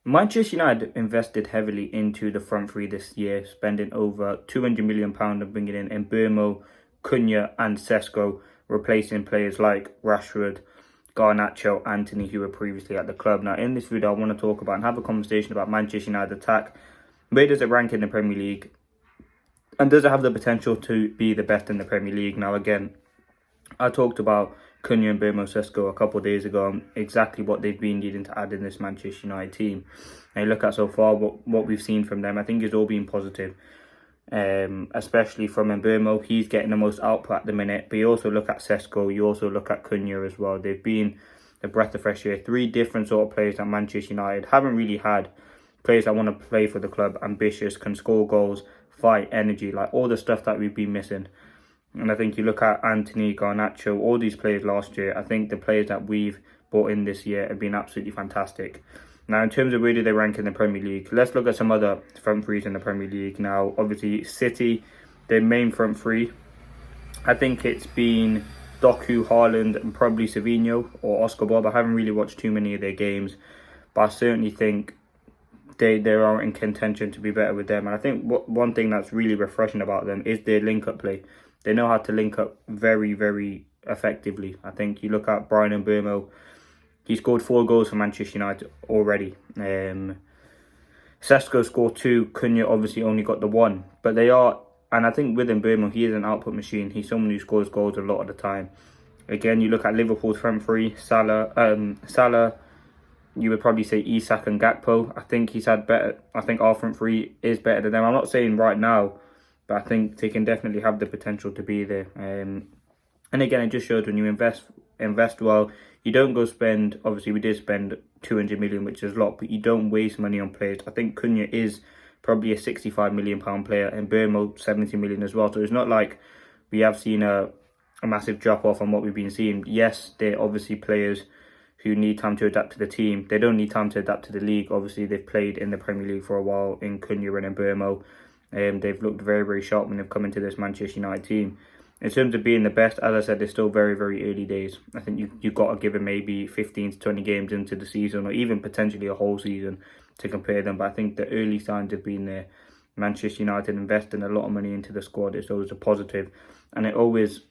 Manchester United invested heavily into the front three this year, spending over £200 million and bringing in Mbeumo, Cunha and Sesko, replacing players like Rashford, Garnacho, Antony, who were previously at the club. Now, in this video, I want to talk about and have a conversation about Manchester United attack. Where does it rank in the Premier League? And does it have the potential to be the best in the Premier League? Now, again, I talked about Cunha and Mbeumo Sesko a couple of days ago and exactly what they've been needing to add in this Manchester United team. And you look at so far what we've seen from them, I think it's all been positive. Especially from Mbeumo, he's getting the most output at the minute. But you also look at Sesko, you also look at Cunha as well. They've been a breath of fresh air. Three different sort of players that Manchester United haven't really had. Players that want to play for the club, ambitious, can score goals, fight, energy, like all the stuff that we've been missing. And I think you look at Antony, Garnacho, all these players last year. I think the players that we've brought in this year have been absolutely fantastic. Now, in terms of where do they rank in the Premier League, let's look at some other front threes in the Premier League. Now, obviously, City, their main front three, I think it's been Doku, Haaland, and probably Savinho or Oscar Bob. I haven't really watched too many of their games, but I certainly think they are in contention to be better with them. And I think one thing that's really refreshing about them is their link-up play. They know how to link up very, very effectively. I think you look at Bryan Mbeumo, he scored 4 goals for Manchester United already. Sesko scored 2, Cunha obviously only got the 1. But they are, and I think with Mbeumo, he is an output machine. He's someone who scores goals a lot of the time. Again, you look at Liverpool's front three, Salah, you would probably say Isak and Gakpo. I think he's had better, I think our front three is better than them. I'm not saying right now, but I think they can definitely have the potential to be there. And again, it just shows when you invest well, you don't go spend, obviously we did spend 200 million, which is a lot, but you don't waste money on players. I think Cunha is probably a £65 million player and Mbeumo 70 million as well. So it's not like we have seen a massive drop off on what we've been seeing. Yes, they're obviously players who need time to adapt to the team. They don't need time to adapt to the league. Obviously, they've played in the Premier League for a while in Cunha and Mbeumo. They've looked very, very sharp when they've come into this Manchester United team. In terms of being the best, as I said, they're still very, very early days. I think you've got to give them maybe 15 to 20 games into the season or even potentially a whole season to compare them. But I think the early signs have been there. Manchester United investing a lot of money into the squad. It's always a positive. And it always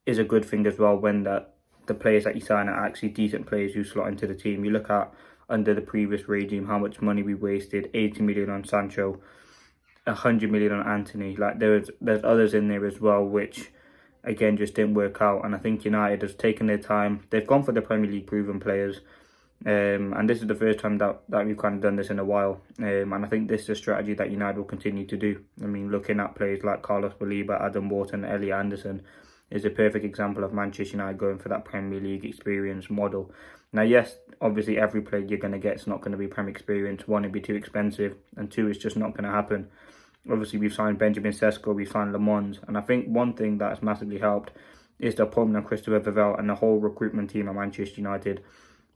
is a good thing as well when the players that you sign are actually decent players who slot into the team. You look at under the previous regime how much money we wasted, 80 million on Sancho, 100 million on Antony. Like there's others in there as well which again just didn't work out. And I think United has taken their time. They've gone for the Premier League proven players. And this is the first time that we've kind of done this in a while. And I think this is a strategy that United will continue to do. I mean, looking at players like Carlos Baleba, Adam Wharton, Elliot Anderson is a perfect example of Manchester United going for that Premier League experience model. Now, yes, obviously every player you're going to get is not going to be Premier experience. One, it'd be too expensive, and two, it's just not going to happen. Obviously, we've signed Benjamin Sesko, we've signed Le Mans, and I think one thing that has massively helped is the appointment of Christopher Vivell and the whole recruitment team at Manchester United.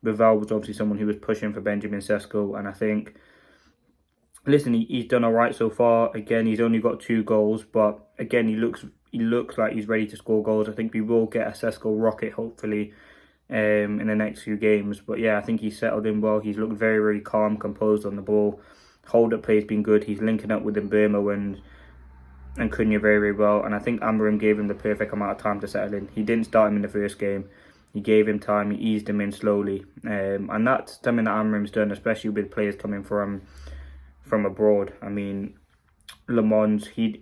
Vivell was obviously someone who was pushing for Benjamin Sesko, and I think, listen, he's done all right so far. Again, he's only got 2 goals, but again, he looks like he's ready to score goals. I think we will get a Sesko rocket, hopefully, in the next few games. But yeah, I think he's settled in well. He's looked very, very calm, composed on the ball. Hold-up play has been good. He's linking up with Mbeumo and Cunha very, very well. And I think Amorim gave him the perfect amount of time to settle in. He didn't start him in the first game. He gave him time. He eased him in slowly. And that's something that Amorim's done, especially with players coming from abroad. I mean, Le Mans, he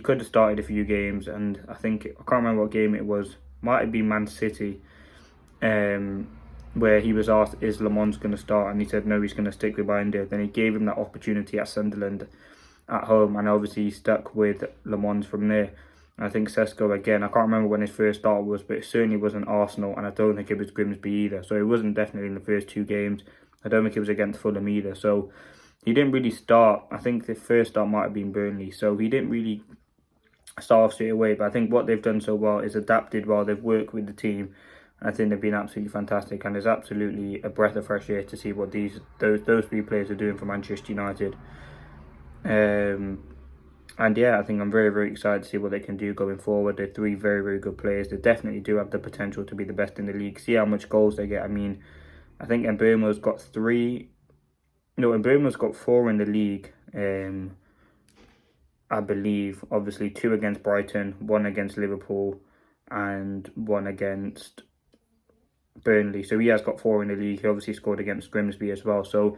could have started a few games, and I think, I can't remember what game it was, might have been Man City, where he was asked, is Le Mans going to start? And he said, no, he's going to stick with Bayern. Then he gave him that opportunity at Sunderland at home, and obviously he stuck with Le Mans from there. And I think Sesko, again, I can't remember when his first start was, but it certainly wasn't Arsenal, and I don't think it was Grimsby either. So it wasn't definitely in the first 2 games. I don't think it was against Fulham either. So he didn't really start. I think the first start might have been Burnley. So he didn't really start off straight away. But I think what they've done so well is adapted well. They've worked with the team. And I think they've been absolutely fantastic. And it's absolutely a breath of fresh air to see what those 3 players are doing for Manchester United. And yeah, I think I'm very, very excited to see what they can do going forward. They're three very, very good players. They definitely do have the potential to be the best in the league. See how much goals they get. I mean, I think Mbeumo's got three. No, Mbeumo's got four in the league. I believe, obviously, two against Brighton, one against Liverpool, and one against Burnley. So he has got four in the league. He obviously scored against Grimsby as well. So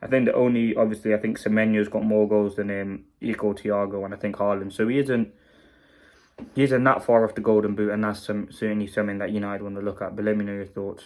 I think obviously, I think Semenyo's got more goals than Iko Thiago, and I think Haaland. So he isn't that far off the Golden Boot, and that's certainly something that United want to look at. But let me know your thoughts.